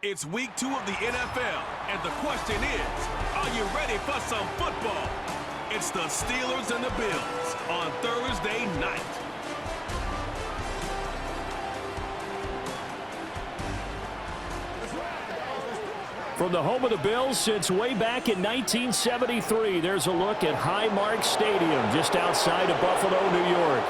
It's week 2 of the NFL, and the question is, are you ready for some football? It's the Steelers and the Bills on Thursday night. From the home of the Bills since way back in 1973, there's a look at Highmark Stadium just outside of Buffalo, New York.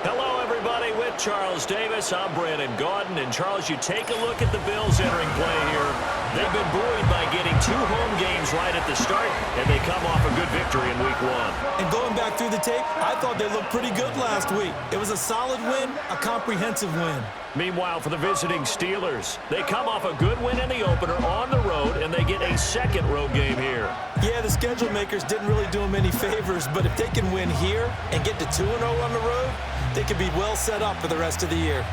Hello, everybody. With Charles Davis, I'm Brandon Gaudin. And, Charles, you take a look at the Bills entering play here. They've been buoyed by getting 2 home games right at the start, and they come off a good victory in Week 1. And going back through the tape, I thought they looked pretty good last week. It was a solid win, a comprehensive win. Meanwhile, for the visiting Steelers, they come off a good win in the opener on the road, and they get a second road game here. Yeah, the schedule makers didn't really do them any favors, but if they can win here and get to 2-0 on the road, they could be well set up for the rest of the year.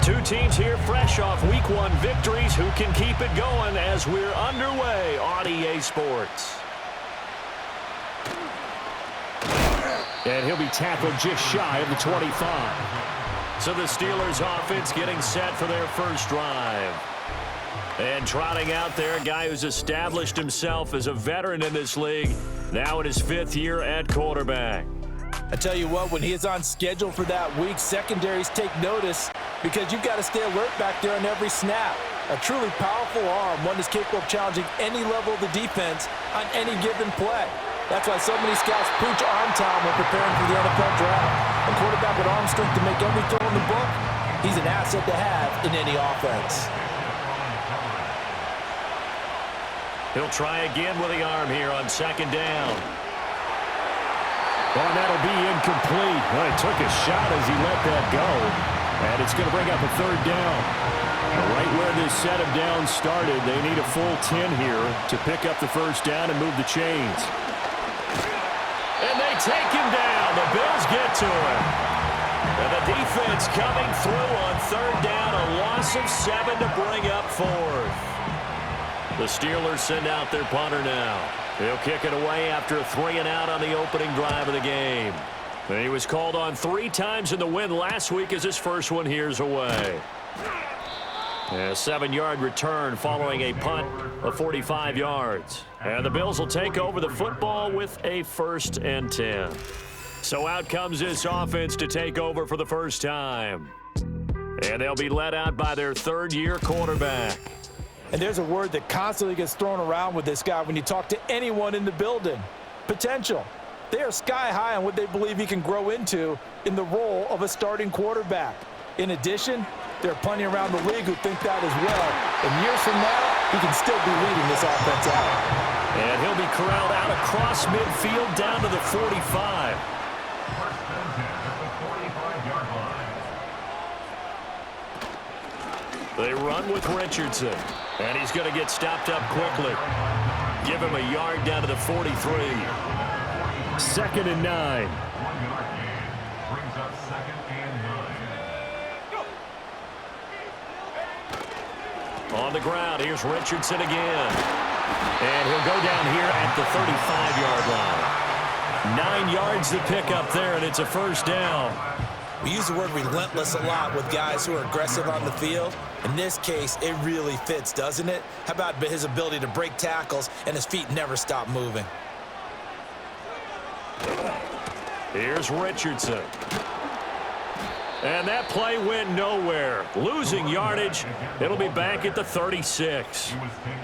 Two teams here fresh off Week 1 victories. Who can keep it going as we're underway on EA Sports? And he'll be tackled just shy of the 25. So the Steelers offense getting set for their first drive. And trotting out there, a guy who's established himself as a veteran in this league, now in his 5th year at quarterback. I tell you what, when he is on schedule for that week, secondaries take notice because you've got to stay alert back there on every snap. A truly powerful arm, one that's capable of challenging any level of the defense on any given play. That's why so many scouts preach arm time when preparing for the NFL draft. A quarterback with arm strength to make every throw in the book, he's an asset to have in any offense. He'll try again with the arm here on second down. Oh, and that'll be incomplete. Well, he took a shot as he let that go. And it's going to bring up a 3rd down. Right where this set of downs started, they need a full 10 here to pick up the first down and move the chains. And they take him down. The Bills get to him. And the defense coming through on 3rd down. A loss of 7 to bring up 4th. The Steelers send out their punter now. He'll kick it away after a 3-and-out on the opening drive of the game. And he was called on 3 times in the win last week as his first one here's away. A 7-yard return following a punt of 45 yards. And the Bills will take over the football with a 1st and 10. So out comes this offense to take over for the first time. And they'll be led out by their 3rd-year quarterback. And there's a word that constantly gets thrown around with this guy when you talk to anyone in the building. Potential. They are sky high on what they believe he can grow into in the role of a starting quarterback. In addition, there are plenty around the league who think that as well. And years from now, he can still be leading this offense out. And he'll be corralled out across midfield down to the 45. They run with Richardson. And he's going to get stopped up quickly. Give him a yard down to the 43. 2nd and 9. On the ground, here's Richardson again. And he'll go down here at the 35-yard line. 9 yards to pick up there, and it's a 1st down. We use the word relentless a lot with guys who are aggressive on the field. In this case, it really fits, doesn't it? How about his ability to break tackles and his feet never stop moving? Here's Richardson. And that play went nowhere. Losing yardage. It'll be back at the 36.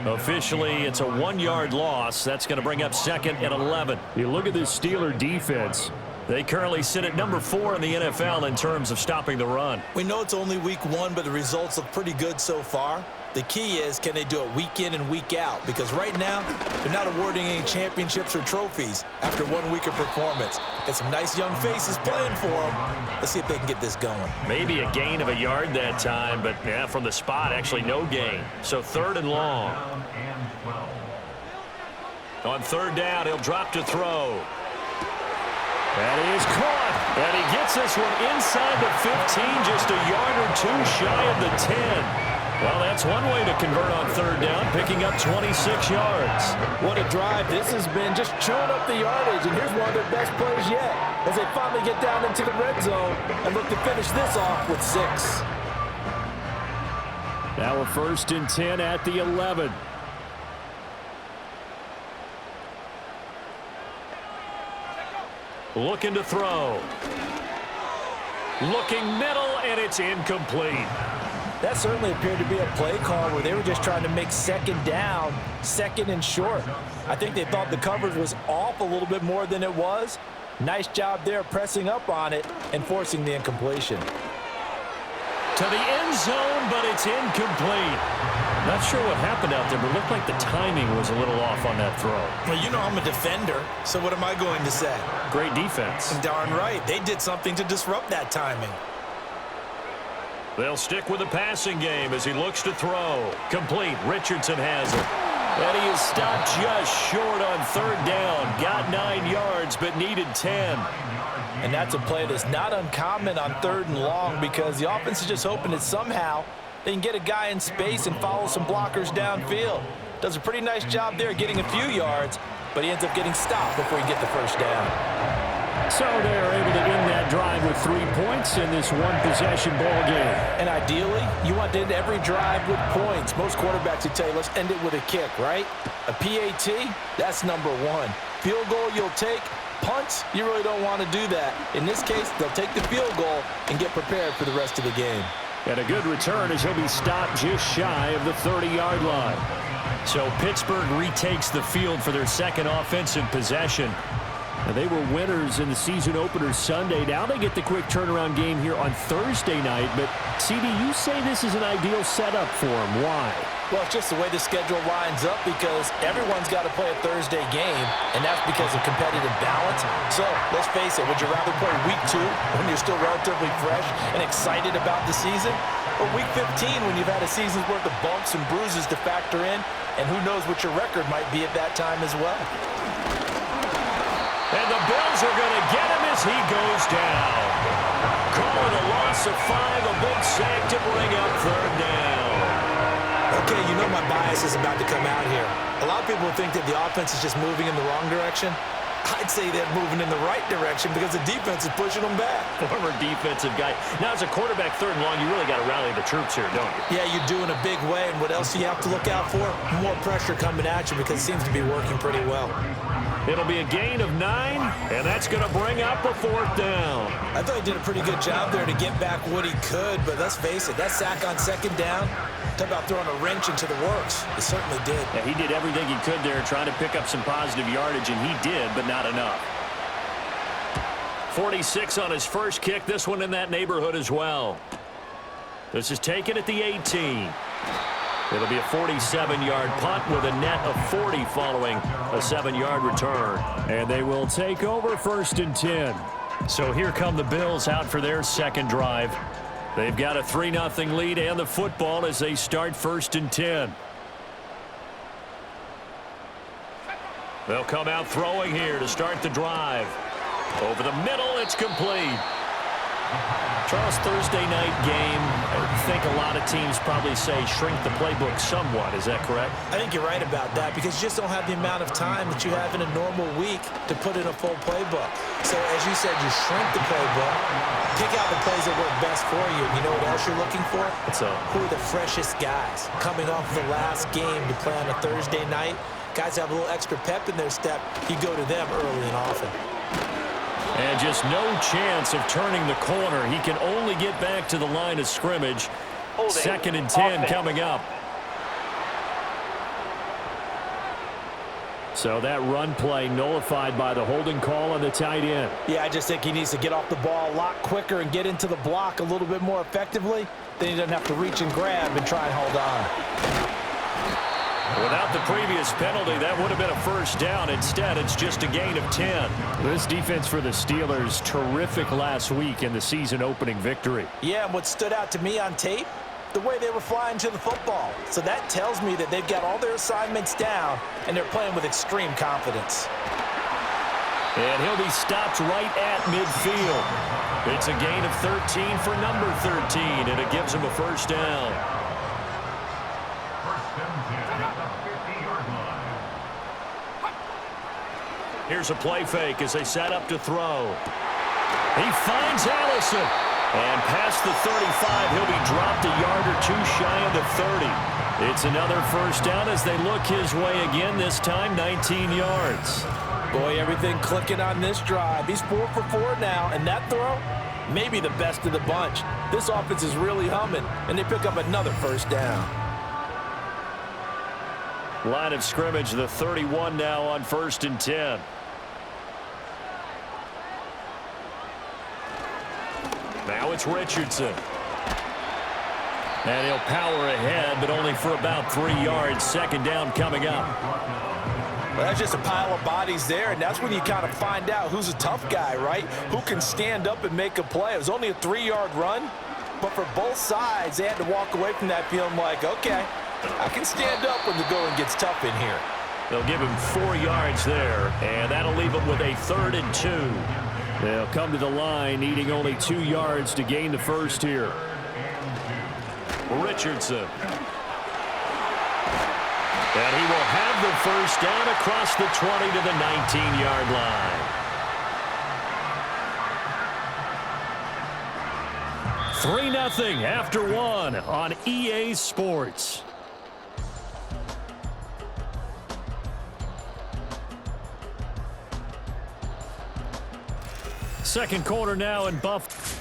Officially, it's a 1-yard loss. That's going to bring up 2nd and 11. You look at this Steeler defense. They currently sit at number 4 in the NFL in terms of stopping the run. We know it's only week 1, but the results look pretty good so far. The key is, can they do it week in and week out? Because right now, they're not awarding any championships or trophies after 1 week of performance. Got some nice young faces playing for them. Let's see if they can get this going. Maybe a gain of a yard that time, but yeah, from the spot, actually no gain. So 3rd and long. On 3rd down, he'll drop to throw. And he is caught. And he gets this one inside the 15, just a yard or 2 shy of the 10. Well, that's one way to convert on 3rd down, picking up 26 yards. What a drive this has been, just chewing up the yardage. And here's one of their best plays yet as they finally get down into the red zone and look to finish this off with 6. Now a 1st and 10 at the 11. Looking to throw. Looking middle, and it's incomplete. That certainly appeared to be a play call where they were just trying to make 2nd down, 2nd and short. I think they thought the coverage was off a little bit more than it was. Nice job there pressing up on it and forcing the incompletion. To the end zone, but it's incomplete. Not sure what happened out there, but it looked like the timing was a little off on that throw. Well, you know I'm a defender, so what am I going to say? Great defense. Darn right. They did something to disrupt that timing. They'll stick with the passing game as he looks to throw. Complete. Richardson has it. And he is stopped just short on 3rd down. Got 9 yards, but needed 10. And that's a play that's not uncommon on 3rd and long because the offense is just hoping that somehow they can get a guy in space and follow some blockers downfield. Does a pretty nice job there getting a few yards, but he ends up getting stopped before he gets the 1st down. So they're able to end that drive with 3 points in this one-possession ball game. And ideally, you want to end every drive with points. Most quarterbacks would tell you, let's end it with a kick, right? A PAT, that's number 1. Field goal you'll take. Punts, you really don't want to do that. In this case, they'll take the field goal and get prepared for the rest of the game. And a good return as he'll be stopped just shy of the 30-yard line. So Pittsburgh retakes the field for their 2nd offensive possession. And they were winners in the season opener Sunday. Now they get the quick turnaround game here on Thursday night. But, CD, you say this is an ideal setup for them. Why? Well, it's just the way the schedule lines up because everyone's got to play a Thursday game, and that's because of competitive balance. So, let's face it, would you rather play week 2 when you're still relatively fresh and excited about the season? Or week 15 when you've had a season's worth of bumps and bruises to factor in, and who knows what your record might be at that time as well. And the Bills are going to get him as he goes down. Call it a loss of 5, a big sack to bring up 3rd down. Okay, you know my bias is about to come out here. A lot of people think that the offense is just moving in the wrong direction. I'd say they're moving in the right direction because the defense is pushing them back. Former defensive guy. Now, as a quarterback 3rd and long, you really got to rally the troops here, don't you? Yeah, you do in a big way. And what else do you have to look out for? More pressure coming at you because it seems to be working pretty well. It'll be a gain of 9, and that's going to bring up a 4th down. I thought he did a pretty good job there to get back what he could, but let's face it, that sack on 2nd down, talk about throwing a wrench into the works. It certainly did. Yeah, he did everything he could there trying to pick up some positive yardage, and he did, but not enough. 46 on his first kick, this one in that neighborhood as well. This is taken at the 18. It'll be a 47-yard punt with a net of 40 following a 7-yard return. And they will take over 1st and 10. So here come the Bills out for their 2nd drive. They've got a 3-0 lead and the football as they start 1st and 10. They'll come out throwing here to start the drive. Over the middle, it's complete. Charles, Thursday night game, I think a lot of teams probably say shrink the playbook somewhat. Is that correct? I think you're right about that because you just don't have the amount of time that you have in a normal week to put in a full playbook. So, as you said, you shrink the playbook, pick out the plays that work best for you. You know what else you're looking for? So, who are the freshest guys coming off the last game to play on a Thursday night? Guys have a little extra pep in their step. You go to them early and often. And just no chance of turning the corner. He can only get back to the line of scrimmage. 2nd and 10 coming up. So that run play nullified by the holding call on the tight end. Yeah, I just think he needs to get off the ball a lot quicker and get into the block a little bit more effectively. Then he doesn't have to reach and grab and try and hold on. Without the previous penalty, that would have been a first down. Instead, it's just a gain of 10. This defense for the Steelers, terrific last week in the season-opening victory. Yeah, and what stood out to me on tape, the way they were flying to the football. So that tells me that they've got all their assignments down, and they're playing with extreme confidence. And he'll be stopped right at midfield. It's a gain of 13 for number 13, and it gives him a first down. Here's a play fake as they set up to throw. He finds Allison. And past the 35, he'll be dropped a yard or two shy of the 30. It's another first down as they look his way again, this time 19 yards. Boy, everything clicking on this drive. He's 4 for 4 now, and that throw, maybe the best of the bunch. This offense is really humming, and they pick up another first down. Line of scrimmage, the 31 now on 1st and 10. Now it's Richardson. And he'll power ahead, but only for about 3 yards. Second down coming up. Well, that's just a pile of bodies there, and that's when you kind of find out who's a tough guy, right? Who can stand up and make a play. It was only a 3-yard run, but for both sides, they had to walk away from that feeling like, okay, I can stand up when the going gets tough in here. They'll give him 4 yards there, and that'll leave him with a 3rd and 2. They'll come to the line, needing only 2 yards to gain the first here. Richardson. And he will have the first down across the 20 to the 19-yard line. 3-0 after 1 on EA Sports. Second quarter now in Buff.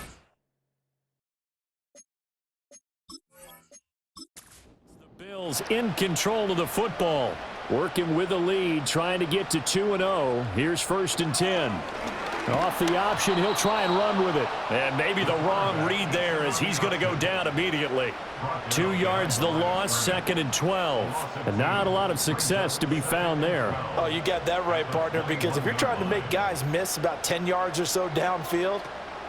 The Bills in control of the football. Working with the lead, trying to get to 2-0. Here's 1st and 10. Off the option, he'll try and run with it. And maybe the wrong read there as he's going to go down immediately. 2 yards the loss, 2nd and 12. And not a lot of success to be found there. Oh, you got that right, partner, because if you're trying to make guys miss about 10 yards or so downfield,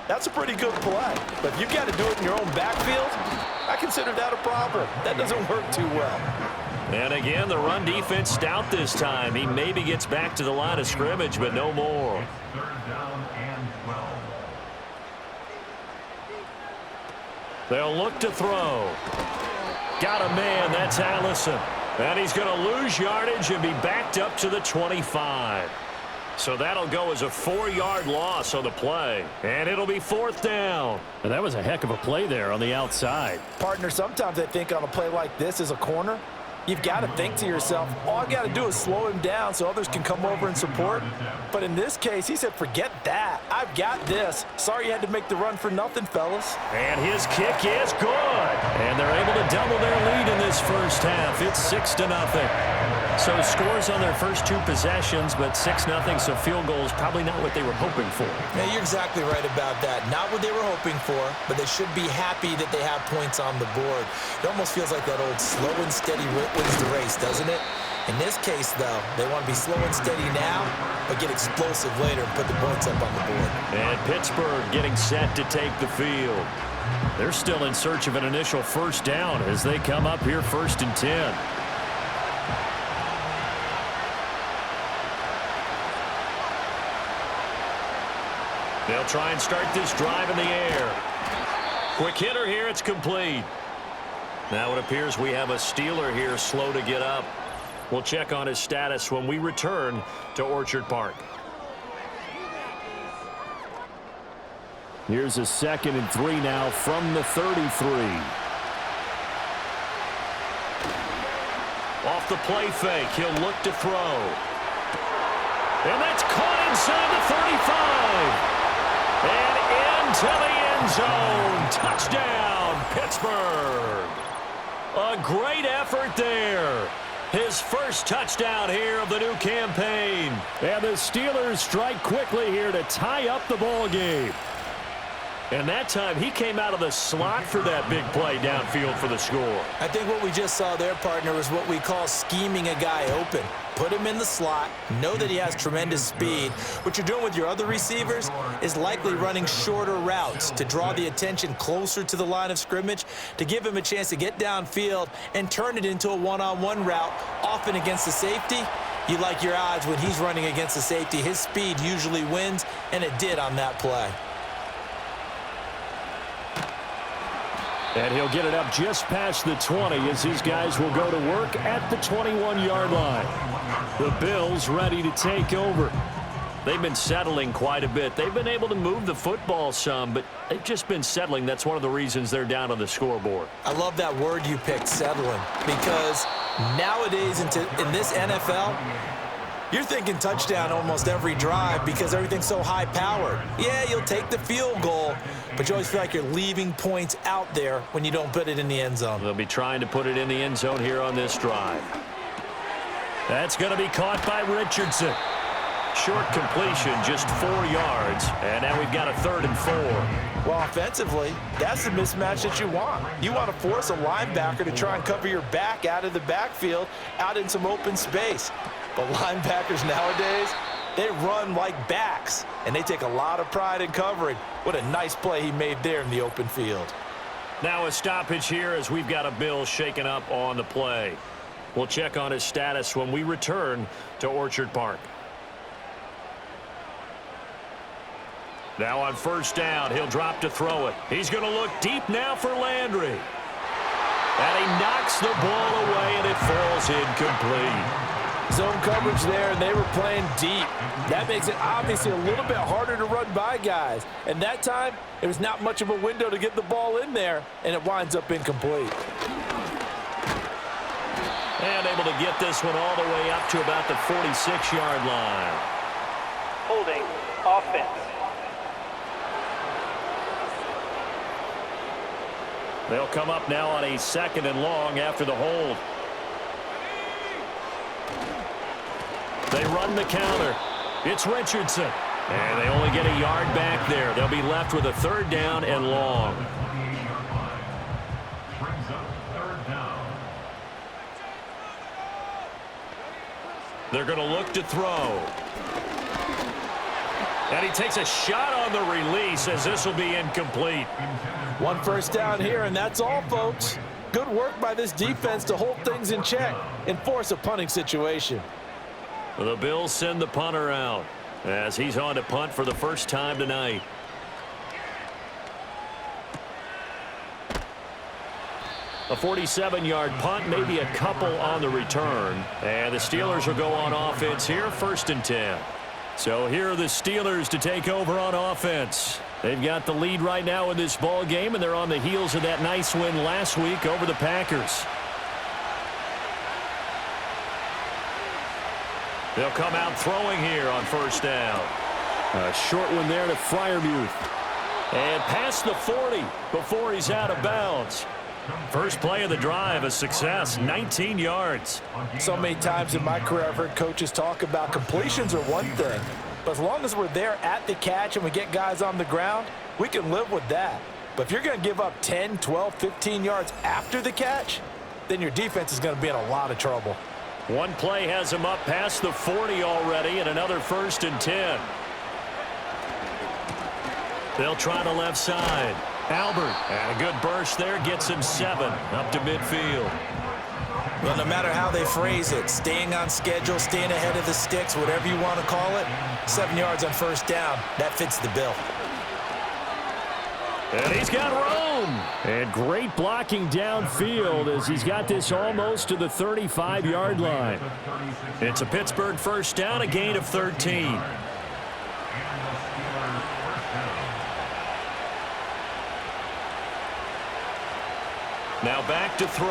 that's a pretty good play. But if you've got to do it in your own backfield, I consider that a problem. That doesn't work too well. And again, the run defense stout this time. He maybe gets back to the line of scrimmage, but no more. They'll look to throw. Got a man, that's Allison. And he's going to lose yardage and be backed up to the 25. So that'll go as a 4-yard loss on the play. And it'll be 4th down. And that was a heck of a play there on the outside. Partner, sometimes I think on a play like this as a corner, you've got to think to yourself, all I got to do is slow him down so others can come over and support. But in this case, he said, forget that. I've got this. Sorry you had to make the run for nothing, fellas. And his kick is good. And they're able to double their lead in this first half. It's 6-0. So scores on their first 2 possessions, but 6-0, so field goal is probably not what they were hoping for. Yeah, you're exactly right about that. Not what they were hoping for, but they should be happy that they have points on the board. It almost feels like that old slow and steady wins the race, doesn't it? In this case, though, they want to be slow and steady now, but get explosive later and put the points up on the board. And Pittsburgh getting set to take the field. They're still in search of an initial first down as they come up here 1st and 10. They'll try and start this drive in the air. Quick hitter here, it's complete. Now it appears we have a Steeler here slow to get up. We'll check on his status when we return to Orchard Park. Here's a 2nd and 3 now from the 33. Off the play fake, he'll look to throw. And that's caught inside the 35. And into the end zone. Touchdown, Pittsburgh. A great effort there. His first touchdown here of the new campaign. And the Steelers strike quickly here to tie up the ball game. And that time, he came out of the slot for that big play downfield for the score. I think what we just saw there, partner, was what we call scheming a guy open. Put him in the slot, know that he has tremendous speed. What you're doing with your other receivers is likely running shorter routes to draw the attention closer to the line of scrimmage, to give him a chance to get downfield and turn it into a one-on-one route, often against the safety. You like your odds when he's running against the safety. His speed usually wins, and it did on that play. And he'll get it up just past the 20 as these guys will go to work at the 21-yard line. The Bills ready to take over. They've been settling quite a bit. They've been able to move the football some, but they've just been settling. That's one of the reasons they're down on the scoreboard. I love that word you picked, settling, because nowadays in this NFL, you're thinking touchdown almost every drive because everything's so high-powered. Yeah, you'll take the field goal, but you always feel like you're leaving points out there when you don't put it in the end zone. They'll be trying to put it in the end zone here on this drive. That's going to be caught by Richardson. Short completion, just 4 yards, and now we've got a 3rd and 4. Well, offensively, that's the mismatch that you want. You want to force a linebacker to try and cover your back out of the backfield, out in some open space. But linebackers nowadays, they run like backs, and they take a lot of pride in covering. What a nice play he made there in the open field. Now a stoppage here as we've got a Bill shaken up on the play. We'll check on his status when we return to Orchard Park. Now on first down, he'll drop to throw it. He's going to look deep now for Landry. And he knocks the ball away, and it falls incomplete. Zone coverage there, and they were playing deep. That makes it obviously a little bit harder to run by guys. And that time, it was not much of a window to get the ball in there, and it winds up incomplete. And able to get this one all the way up to about the 46-yard line. Holding offense. They'll come up now on a 2nd and long after the hold. They run the counter. It's Richardson. And they only get a yard back there. They'll be left with a 3rd down and long. They're going to look to throw. And he takes a shot on the release as this will be incomplete. 1 first down here, and that's all, folks. Good work by this defense to hold things in check and force a punting situation. The Bills send the punter out as he's on to punt for the first time tonight. A 47-yard punt, maybe a couple on the return. And the Steelers will go on offense here, 1st and 10. So here are the Steelers to take over on offense. They've got the lead right now in this ball game, and they're on the heels of that nice win last week over the Packers. They'll come out throwing here on first down. A short one there to Freiermuth. And past the 40 before he's out of bounds. First play of the drive, a success, 19 yards. So many times in my career I've heard coaches talk about completions are one thing, but as long as we're there at the catch and we get guys on the ground, we can live with that. But if you're going to give up 10, 12, 15 yards after the catch, then your defense is going to be in a lot of trouble. One play has him up past the 40 already, and another 1st and 10. They'll try the left side. Albert, and a good burst there, gets him 7 up to midfield. Well, no matter how they phrase it, staying on schedule, staying ahead of the sticks, whatever you want to call it, 7 yards on first down, that fits the bill. And he's got room. And great blocking downfield as he's got this almost to the 35-yard line. It's a Pittsburgh first down, a gain of 13. Now back to throw.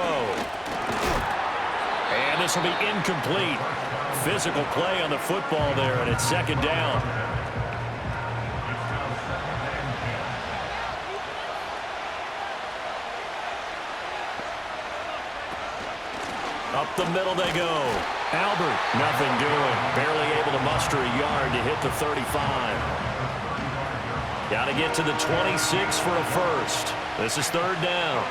And this will be incomplete. Physical play on the football there, and it's 2nd down. Up the middle they go. Albert, nothing doing. Barely able to muster a yard to hit the 35. Got to get to the 26 for a first. This is third down.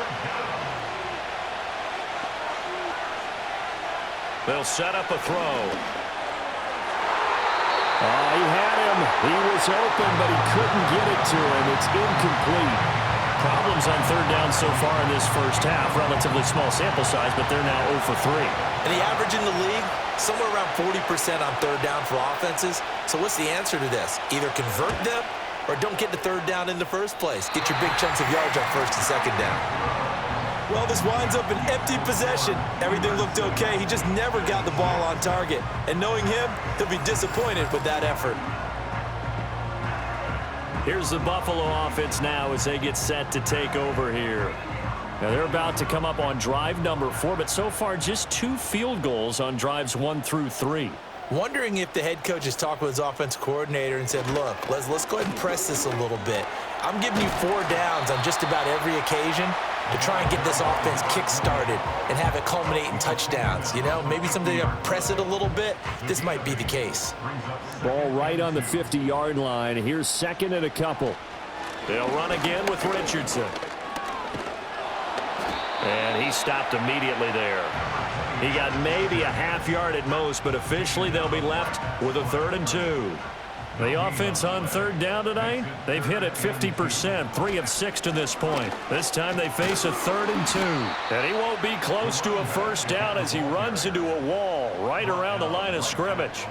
They'll set up a throw. He had him. He was open, but he couldn't get it to him. It's incomplete. Problems on third down so far in this first half. Relatively small sample size, but they're now 0 for 3. And the average in the league, somewhere around 40% on third down for offenses. So what's the answer to this? Either convert them or don't get the third down in the first place. Get your big chunks of yards on first and second down. Well, this winds up an empty possession. Everything looked okay. He just never got the ball on target. And knowing him, he'll be disappointed with that effort. Here's the Buffalo offense now as they get set to take over here. Now they're about to come up on drive number 4, but so far just 2 field goals on drives 1 through 3. Wondering if the head coach has talked with his offense coordinator and said, look, let's go ahead and press this a little bit. I'm giving you 4 downs on just about every occasion to try and get this offense kick-started and have it culminate in touchdowns. You know, maybe someday you press it a little bit. This might be the case. Ball right on the 50-yard line. Here's second and a couple. They'll run again with Richardson. And he stopped immediately there. He got maybe a half yard at most, but officially they'll be left with a 3rd and 2. The offense on third down tonight, they've hit it 50%, 3 of 6 to this point. This time they face a 3rd and 2. And he won't be close to a first down as he runs into a wall right around the line of scrimmage.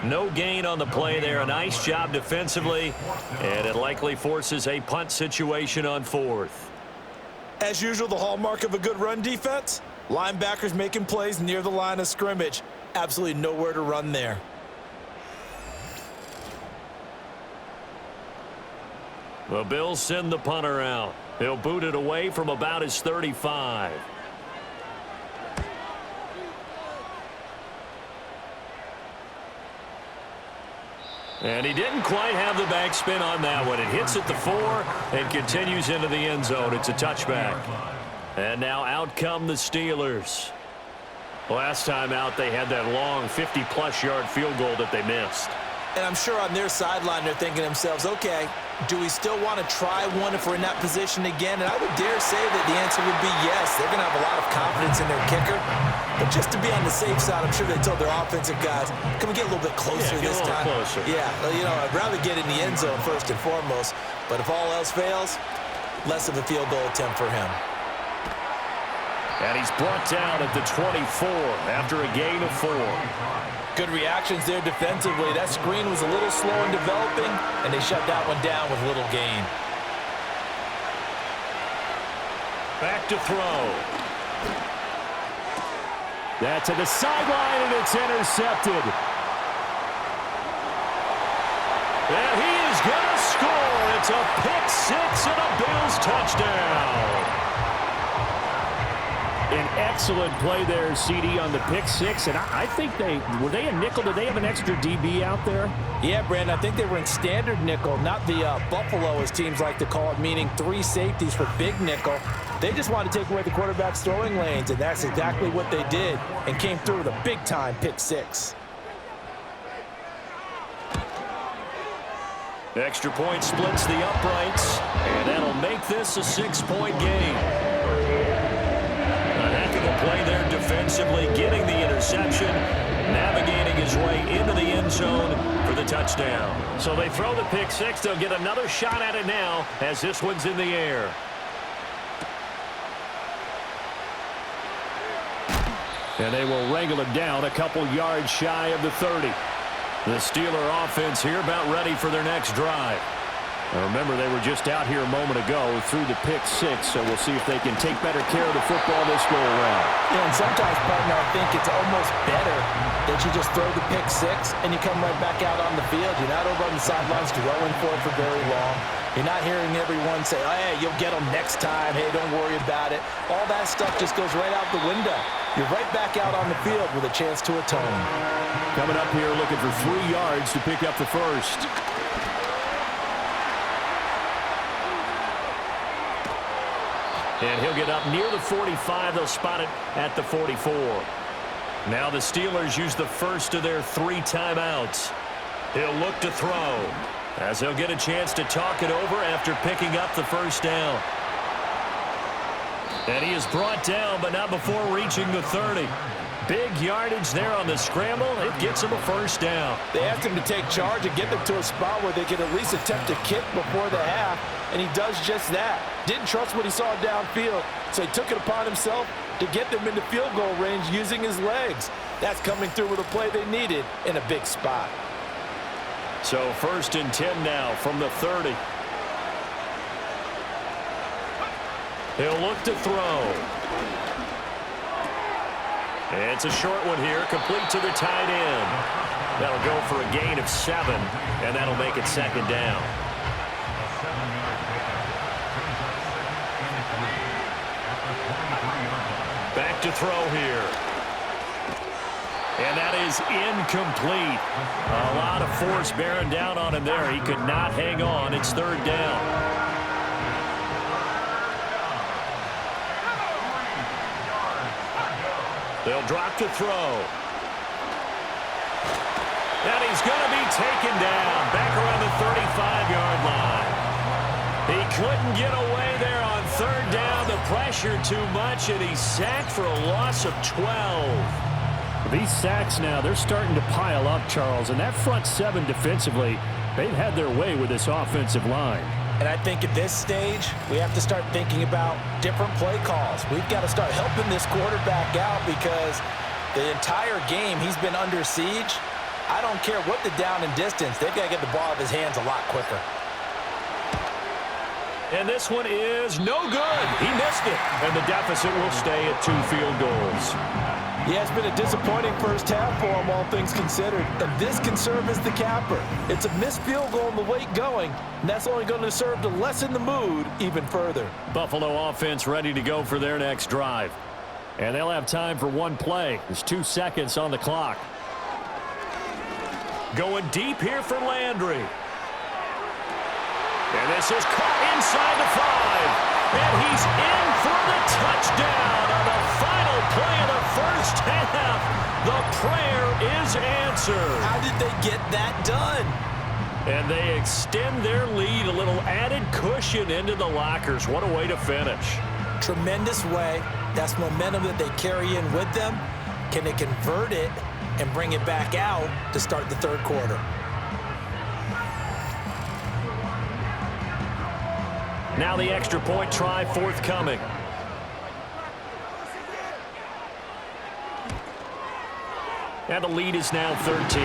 No gain on the play there. A nice job defensively, and it likely forces a punt situation on 4th. As usual, the hallmark of a good run defense, linebackers making plays near the line of scrimmage. Absolutely nowhere to run there. The Bills send the punter out. He'll boot it away from about his 35. And he didn't quite have the backspin on that one. It hits at the 4 and continues into the end zone. It's a touchback. And now out come the Steelers. Last time out, they had that long 50-plus yard field goal that they missed. And I'm sure on their sideline they're thinking to themselves, okay, do we still want to try one if we're in that position again? And I would dare say that the answer would be yes. They're going to have a lot of confidence in their kicker. But just to be on the safe side, I'm sure they told their offensive guys, can we get a little bit closer this time? Closer. Yeah, well, you know, I'd rather get in the end zone first and foremost. But if all else fails, less of a field goal attempt for him. And he's brought down at the 24 after a gain of 4. Good reactions there defensively. That screen was a little slow in developing, and they shut that one down with little gain. Back to throw. That's to the sideline, and it's intercepted. And he is going to score. It's a pick 6 and a Bills touchdown. An excellent play there, CD, on the pick 6. And I think were they a nickel? Did they have an extra DB out there? Yeah, Brandon, I think they were in standard nickel, not the Buffalo, as teams like to call it, meaning 3 safeties for big nickel. They just wanted to take away the quarterback's throwing lanes, and that's exactly what they did, and came through with a big-time pick 6. Extra point splits the uprights, and that'll make this a 6-point game. Play there defensively, getting the interception, navigating his way into the end zone for the touchdown. So they throw the pick 6. They'll get another shot at it now as this one's in the air. And they will wrangle it down a couple yards shy of the 30. The Steeler offense here about ready for their next drive. Now remember, they were just out here a moment ago through the pick 6, so we'll see if they can take better care of the football this go-around. Yeah, and sometimes, partner, I think it's almost better that you just throw the pick 6 and you come right back out on the field. You're not over on the sidelines dwelling for it for very long. You're not hearing everyone say, oh, hey, you'll get them next time. Hey, don't worry about it. All that stuff just goes right out the window. You're right back out on the field with a chance to atone. Coming up here looking for 3 yards to pick up the first. And he'll get up near the 45. They'll spot it at the 44. Now the Steelers use the first of their 3 timeouts. He'll look to throw as he'll get a chance to talk it over after picking up the first down. And he is brought down, but not before reaching the 30. Big yardage there on the scramble. It gets him a first down. They asked him to take charge and get them to a spot where they could at least attempt a kick before the half, and he does just that. Didn't trust what he saw downfield, so he took it upon himself to get them into field goal range using his legs. That's coming through with a play they needed in a big spot. So 1st and 10 now from the 30. He'll look to throw. It's a short one here, complete to the tight end. That'll go for a gain of 7, and that'll make it 2nd down. Back to throw here. And that is incomplete. A lot of force bearing down on him there. He could not hang on. It's 3rd down. They'll drop to throw. And he's going to be taken down back around the 35-yard line. He couldn't get away there on 3rd down. The pressure too much, and he's sacked for a loss of 12. These sacks now, they're starting to pile up, Charles. And that front 7 defensively, they've had their way with this offensive line. And I think at this stage, we have to start thinking about different play calls. We've got to start helping this quarterback out because the entire game he's been under siege. I don't care what the down and distance. They've got to get the ball out of his hands a lot quicker. And this one is no good. He missed it. And the deficit will stay at 2 field goals. Yeah, it's been a disappointing first half for him, all things considered. And this can serve as the capper. It's a missed field goal in the late going, and that's only going to serve to lessen the mood even further. Buffalo offense ready to go for their next drive. And they'll have time for 1 play. There's 2 seconds on the clock. Going deep here for Landry. And this is caught inside the 5. And he's in for the touchdown on the final play of the first half. The prayer is answered. How did they get that done? And they extend their lead, a little added cushion into the lockers. What a way to finish. Tremendous way. That's momentum that they carry in with them. Can they convert it and bring it back out to start the 3rd quarter? Now the extra point try forthcoming. And the lead is now 13.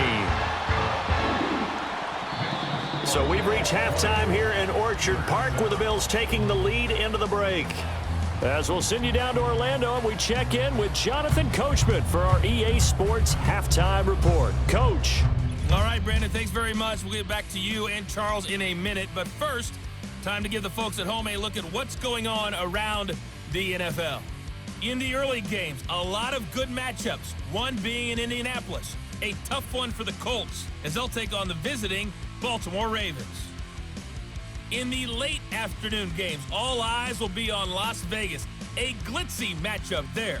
So we've reached halftime here in Orchard Park with the Bills taking the lead into the break. As we'll send you down to Orlando and we check in with Jonathan Coachman for our EA Sports Halftime Report. Coach. All right, Brandon, thanks very much. We'll get back to you and Charles in a minute. But first, time to give the folks at home a look at what's going on around the NFL. In the early games, a lot of good matchups, one being in Indianapolis. A tough one for the Colts as they'll take on the visiting Baltimore Ravens. In the late afternoon games, all eyes will be on Las Vegas. A glitzy matchup there,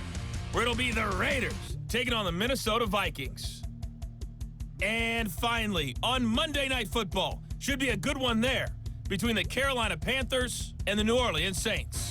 where it'll be the Raiders taking on the Minnesota Vikings. And finally, on Monday Night Football, should be a good one there, between the Carolina Panthers and the New Orleans Saints.